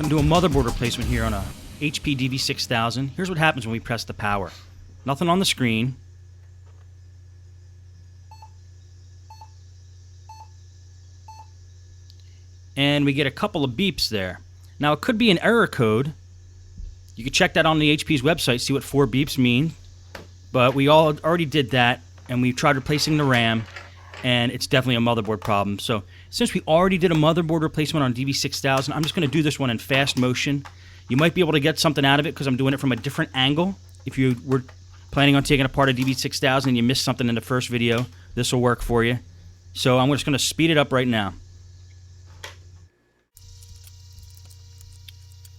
I'm going to do a motherboard replacement here on a HP DV 6000. Here's what happens when we press the power. Nothing on the screen. And we get a couple of beeps there. Now, it could be an error code. You can check that on the HP's website, see what 4 beeps mean. But we already did that, and we tried replacing the RAM, and it's definitely a motherboard problem. So since we already did a motherboard replacement on DV 6000, I'm just going to do this one in fast motion. You might be able to get something out of it because I'm doing it from a different angle. If you were planning on taking apart a DV 6000 and you missed something in the first video, this will work for you. So I'm just going to speed it up right now.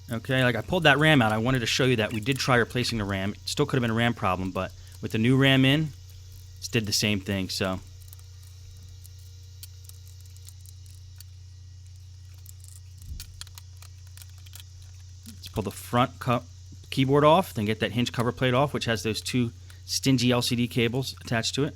Okay, like I pulled that RAM out. I wanted to show you that we did try replacing the RAM. It still could have been a RAM problem, but with the new RAM in, it did the same thing. So let's pull the front keyboard off, then get that hinge cover plate off, which has those 2 stingy LCD cables attached to it.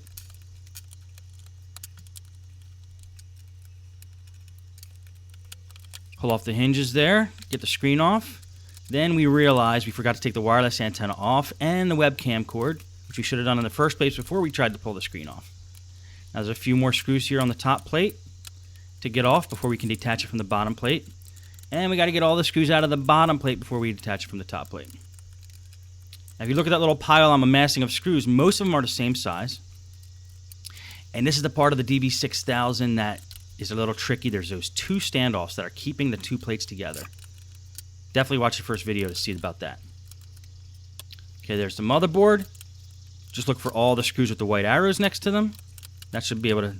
Pull off the hinges there, get the screen off. Then we realized we forgot to take the wireless antenna off and the webcam cord, which we should have done in the first place before we tried to pull the screen off. Now there's a few more screws here on the top plate to get off before we can detach it from the bottom plate. And we got to get all the screws out of the bottom plate before we detach it from the top plate. Now if you look at that little pile I'm amassing of screws, most of them are the same size. And this is the part of the DV 6000 that is a little tricky. There's those 2 standoffs that are keeping the 2 plates together. Definitely watch the first video to see about that. Okay, there's the motherboard. Just look for all the screws with the white arrows next to them. That should be able to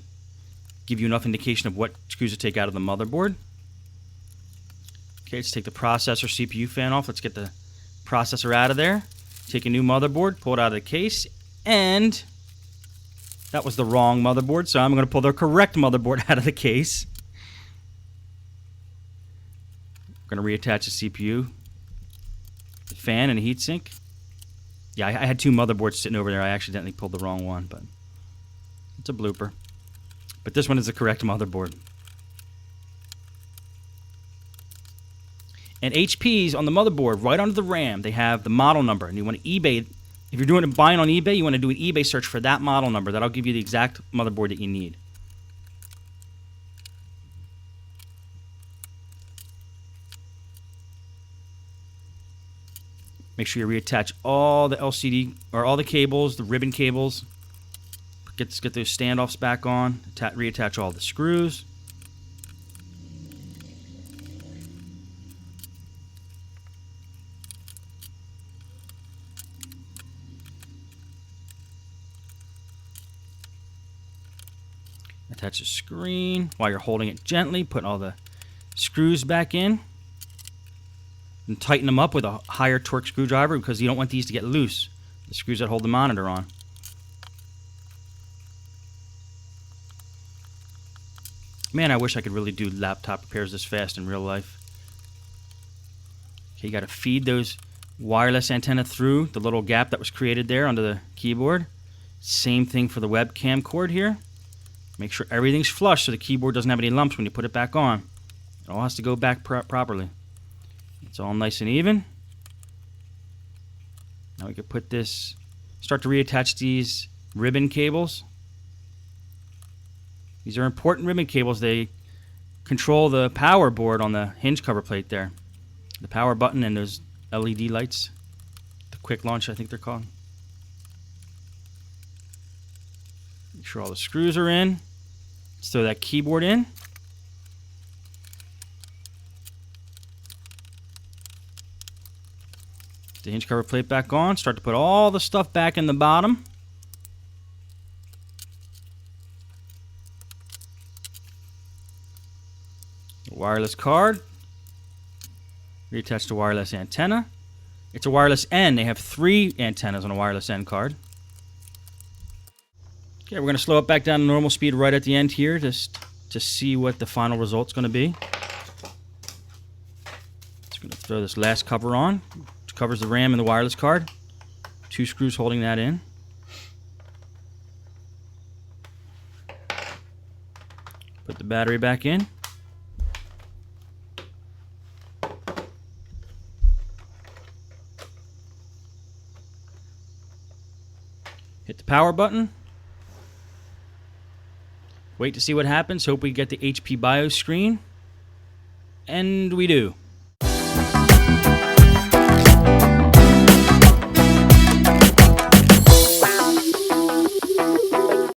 give you enough indication of what screws to take out of the motherboard. Okay, let's take the processor CPU fan off. Let's get the processor out of there. Take a new motherboard, pull it out of the case, and that was the wrong motherboard, so I'm going to pull the correct motherboard out of the case. I'm going to reattach the CPU, the fan, and the heatsink. Yeah, I had 2 motherboards sitting over there. I accidentally pulled the wrong one, but it's a blooper. But this one is the correct motherboard. And HP's on the motherboard, right under the RAM, they have the model number, and you want to eBay. If you're doing a buying on eBay, you want to do an eBay search for that model number. That'll give you the exact motherboard that you need. Make sure you reattach all the LCD or all the cables, the ribbon cables. Get those standoffs back on. Reattach all the screws. Attach the screen while you're holding it gently. Put all the screws back in. And tighten them up with a higher torque screwdriver because you don't want these to get loose. The screws that hold the monitor on. Man, I wish I could really do laptop repairs this fast in real life. Okay, you got to feed those wireless antenna through the little gap that was created there under the keyboard. Same thing for the webcam cord here. Make sure everything's flush so the keyboard doesn't have any lumps when you put it back on. It all has to go back properly. It's all nice and even. Now we can put this, start to reattach these ribbon cables. These are important ribbon cables. They control the power board on the hinge cover plate there. The power button and those LED lights. The quick launch, I think they're called. Make sure all the screws are in. Let's throw that keyboard in. The hinge cover plate back on. Start to put all the stuff back in the bottom. The wireless card. Reattach the wireless antenna. It's a wireless N. They have 3 antennas on a wireless N card. Okay, we're going to slow it back down to normal speed right at the end here just to see what the final result's going to be. Just going to throw this last cover on. Covers the RAM and the wireless card. 2 screws holding that in. Put the battery back in. Hit the power button. Wait to see what happens. Hope we get the HP BIOS screen. And we do.